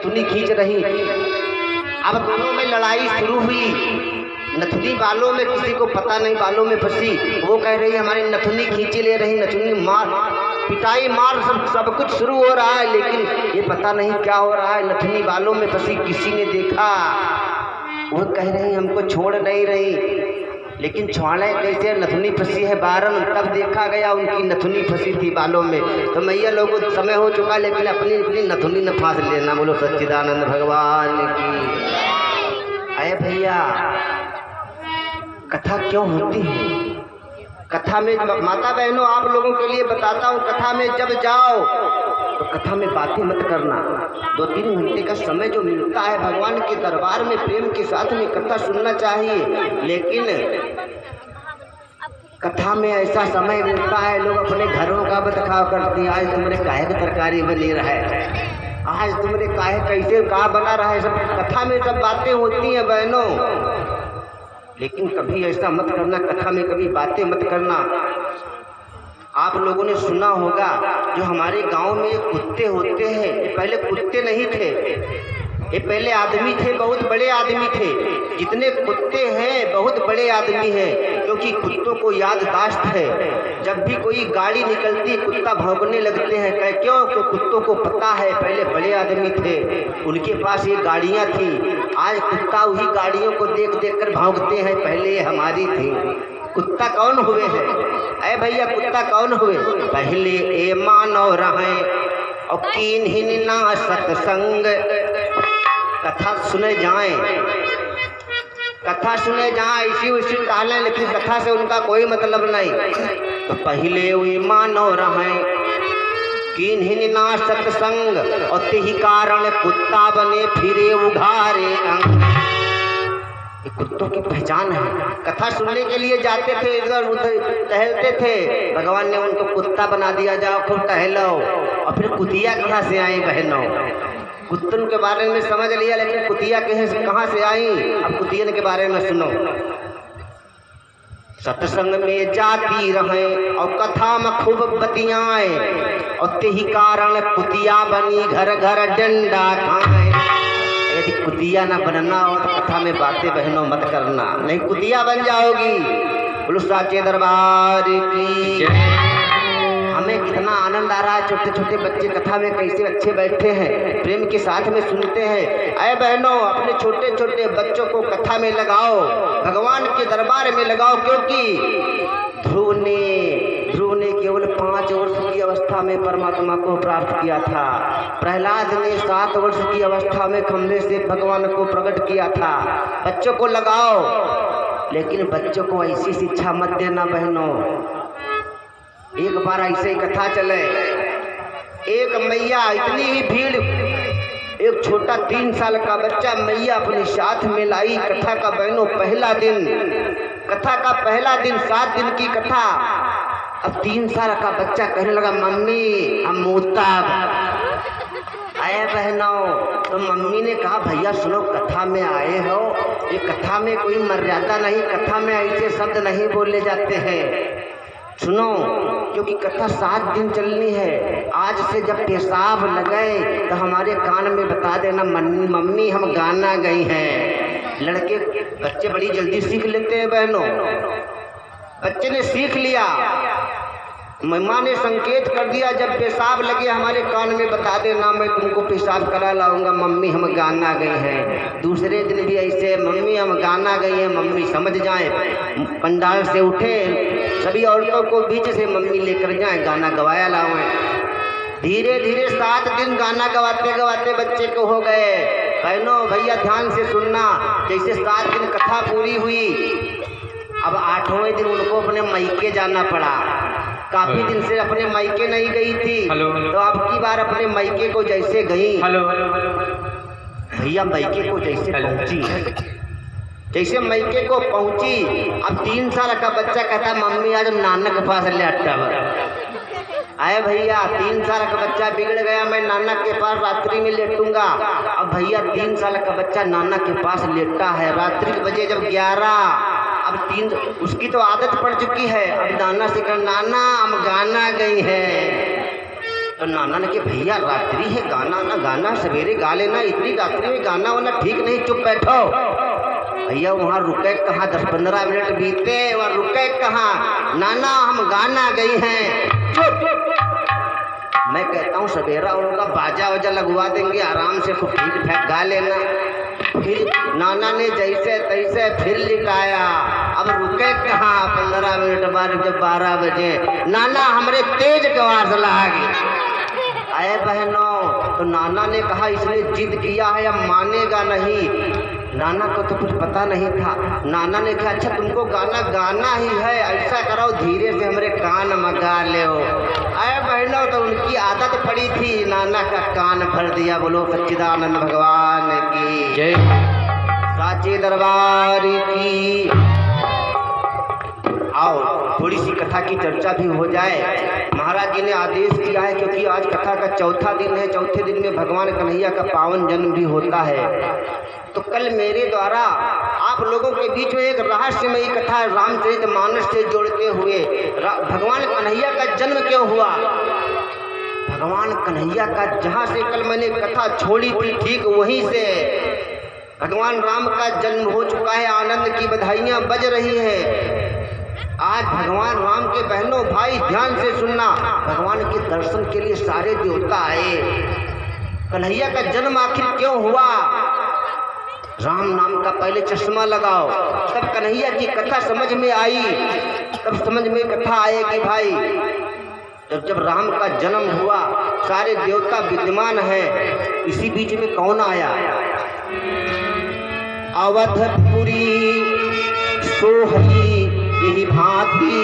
नथुनी खींच रही। अब दोनों में लड़ाई शुरू हुई। नथुनी बालों में, किसी को पता नहीं, बालों में फंसी। वो कह रही हमारी नथुनी खींची ले रही, नथुनी मार, पिटाई मार, सब कुछ शुरू हो रहा है, लेकिन ये पता नहीं क्या हो रहा है। नथुनी बालों में फंसी, किसी ने देखा। वो कह रही हमको छोड़ नहीं रही, लेकिन छोड़े कैसे, नथुनी फंसी है बारन। तब देखा गया उनकी नथुनी फंसी थी बालों में। तो मैया लोगों समय हो चुका, लेकिन अपनी अपनी नथुनी न फांस लेना। बोलो सच्चिदानंद भगवान की। अरे भैया, कथा क्यों होती है? कथा में माता बहनों आप लोगों के लिए बताता हूँ, कथा में जब जाओ तो कथा में बातें मत करना। 2-3 घंटे का समय जो मिलता है भगवान के दरबार में प्रेम के साथ में कथा सुनना चाहिए, लेकिन कथा में ऐसा समय मिलता है लोग अपने घरों का बतखाव करते हैं। आज तुम्हारे काहे की तरकारी बनी रहा है, आज तुम्हारे काहे कैसे का बना रहा है, सब कथा में सब बातें होती हैं बहनों। लेकिन कभी ऐसा मत करना, कथा में कभी बातें मत करना। आप लोगों ने सुना होगा जो हमारे गांव में कुत्ते होते हैं, पहले कुत्ते नहीं थे, ये पहले आदमी थे, बहुत बड़े आदमी थे। जितने कुत्ते हैं बहुत बड़े आदमी हैं, क्योंकि कुत्तों को याददाश्त है। जब भी कोई गाड़ी निकलती कुत्ता भौंकने लगते हैं। क्यों? क्योंकि कुत्तों को पता है पहले बड़े आदमी थे, उनके पास ये गाड़ियाँ थी। आज कुत्ता वही गाड़ियों को देख देख कर भौंकते हैं, पहले ये हमारी थी। कुत्ता कौन हुए हैं? अरे भैया, कुत्ता कौन हुए? पहले ए मानव रहे और कीन ही ना सत्संग। कथा सुने जाएं, कथा सुने जाएं, इसी उसी कहले, लेकिन कथा से उनका कोई मतलब नहीं। तो पहले वे मानव रहे कीन ही ना सत्संग, और तेही कारण कुत्ता बने फिरे उघारे अंग। ये कुत्तों की पहचान है। कथा सुनने के लिए जाते थे, इधर उधर टहलते थे, भगवान ने उनको कुत्ता बना दिया, जाओ खूब टहलो। और फिर कुतिया कहाँ से आई बहनों? कुत्तन के बारे में समझ लिया, लेकिन कुतिया कहाँ से आई? अब कुतियन के बारे में सुनो। सत्संग में जाती रहे और कथा में खूब बतियाएं, और तेही कारण कुतिया बनी घर घर डंडा खाए। यदि कुतिया ना बनना हो तो कथा में बातें बहनों मत करना, नहीं कुतिया बन जाओगी। बोलो साचे दरबार की। हमें कितना आनंद आ रहा है, छोटे छोटे बच्चे कथा में कैसे अच्छे बैठे हैं, प्रेम के साथ में सुनते हैं। अरे बहनों, अपने छोटे छोटे बच्चों को कथा में लगाओ, भगवान के दरबार में लगाओ। क्योंकि ध्रुव ने केवल 5 वर्ष की अवस्था में परमात्मा को प्राप्त किया था। प्रहलाद ने 7 वर्ष की अवस्था में खंभे से भगवान को प्रकट किया था। बच्चों को लगाओ, लेकिन बच्चों को ऐसी शिक्षा मत देना बहनों। एक बार ऐसे ही कथा चले, एक मैया, इतनी ही भीड़, एक छोटा 3 साल का बच्चा मैया अपने साथ में लाई। कथा का बहनों पहला दिन, कथा का पहला दिन, 7 दिन की कथा। अब 3 साल का बच्चा कहने लगा, मम्मी हम मूता। आए बहनों, तो मम्मी ने कहा, भैया सुनो, कथा में आए हो, ये कथा में कोई मर्यादा नहीं, कथा में ऐसे शब्द नहीं बोले जाते हैं। सुनो, क्योंकि कथा 7 दिन चलनी है। आज से जब पेशाब लगे तो हमारे कान में बता देना, मम्मी हम गाना गई हैं। लड़के बच्चे बड़ी जल्दी सीख लेते हैं बहनों। बच्चे ने सीख लिया, मम्मा ने संकेत कर दिया, जब पेशाब लगे हमारे कान में बता देना, मैं तुमको पेशाब करा लाऊंगा, मम्मी हम गाना गए हैं। दूसरे दिन भी ऐसे, मम्मी हम गाना गए हैं, मम्मी समझ जाएं, पंडाल से उठे, सभी औरतों को बीच से मम्मी लेकर जाएं, गाना गवाया लाऊं। धीरे धीरे 7 दिन गाना गवाते गवाते बच्चे को हो गए। बहनों भैया ध्यान से सुनना, जैसे 7 दिन कथा पूरी हुई, अब 8वें दिन उनको अपने मायके जाना पड़ा। काफी दिन से अपने मायके नहीं गई थी, तो अब की बार अपने मायके को जैसे गई, भैया मायके को जैसे पहुंची, जैसे मायके को पहुंची, अब 3 साल का बच्चा कहता, मम्मी आज नाना के पास ले अट्टा। आए भैया, 3 साल का बच्चा बिगड़ गया, मैं नाना के पास रात्रि में लेटूंगा। अब भैया 3 साल का बच्चा नाना के पास लेटा है, रात्रि के बजे जब 11, अब 3, उसकी तो आदत पड़ चुकी है। अब नाना से कहा, नाना हम गाना गई है। तो नाना ने कहा भैया रात्रि है, गाना ना गाना सवेरे गा लेना, इतनी रात्रि में गाना वाना ठीक नहीं, चुप बैठो। भैया वहाँ रुके कहाँ, 10-15 मिनट बीते, वहाँ रुके कहाँ, नाना हम गाना गई हैं। चुप। मैं कहता हूँ सवेरा होगा, बाजा वाजा लगवा देंगे, आराम से खूब ठीक ठाक गा लेना। फिर नाना ने जैसे तैसे फिर लिखाया। अब रुके कहाँ, 15 मिनट बाद जब 12 बजे नाना हमरे तेज आवाज लागी। आए बहनों, तो नाना ने कहा इसने जिद किया है, अब मानेगा नहीं। नाना को तो कुछ पता नहीं था। नाना ने कहा अच्छा तुमको गाना गाना ही है, ऐसा करो धीरे से हमरे कान में गा ले। आए बहनों, तो उनकी आदत पड़ी थी, नाना का कान भर दिया। बोलो सच्चिदानंद भगवान की जय, साचे दरबार की। आओ थोड़ी सी कथा की चर्चा भी हो जाए। महाराज जी ने आदेश किया है, क्योंकि आज कथा का चौथा दिन है, चौथे दिन में भगवान कन्हैया का पावन जन्म भी होता है। तो कल मेरे द्वारा आप लोगों के बीच में एक रहस्यमयी कथा रामचरितमानस से जोड़ते हुए भगवान कन्हैया का जन्म क्यों हुआ, भगवान कन्हैया का जहाँ से कल मैंने कथा छोड़ी थी ठीक वहीं से भगवान राम का जन्म हो चुका है। आनंद की बधाइयाँ बज रही है। आज भगवान राम के बहनों भाई ध्यान से सुनना, भगवान के दर्शन के लिए सारे देवता आए। कन्हैया का जन्म आखिर क्यों हुआ, राम नाम का पहले चश्मा लगाओ, तब कन्हैया की कथा समझ में आई, तब समझ में कथा आएगी भाई। जब राम का जन्म हुआ सारे देवता विद्यमान हैं, इसी बीच में कौन आया, अवधपुरी सोहई यही भांति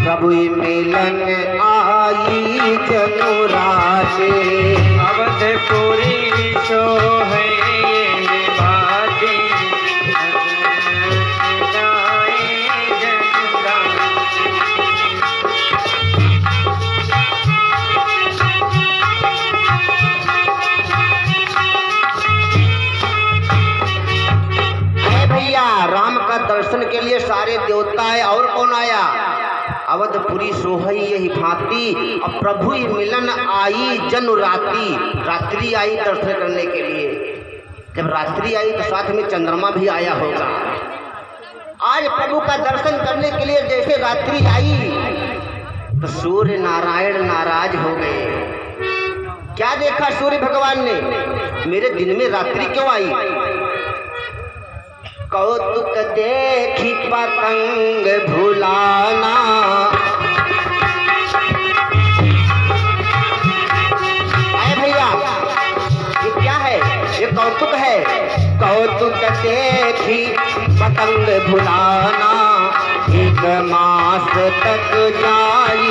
प्रभु मिलन आई जनुराशे। अवधपुरी सोहई यही भांति राम का दर्शन के लिए सारे देवता आए। और कौन आया, अवधपुरी सोहई यही भांति और प्रभु मिलन आई जनु राती, रात्रि आई दर्शन करने के लिए। जब रात्रि आई तो साथ में चंद्रमा भी आया होगा। आज प्रभु का दर्शन करने के लिए जैसे रात्रि आई तो सूर्य नारायण नाराज हो गए। क्या देखा सूर्य भगवान ने, मेरे दिन में रात्रि क्यों आई, कौतुक देखी पतंग भुलाना। अरे भैया ये क्या है, ये कौतुक है, कौतुक देखी पतंग भुलाना, एक मास तक जाए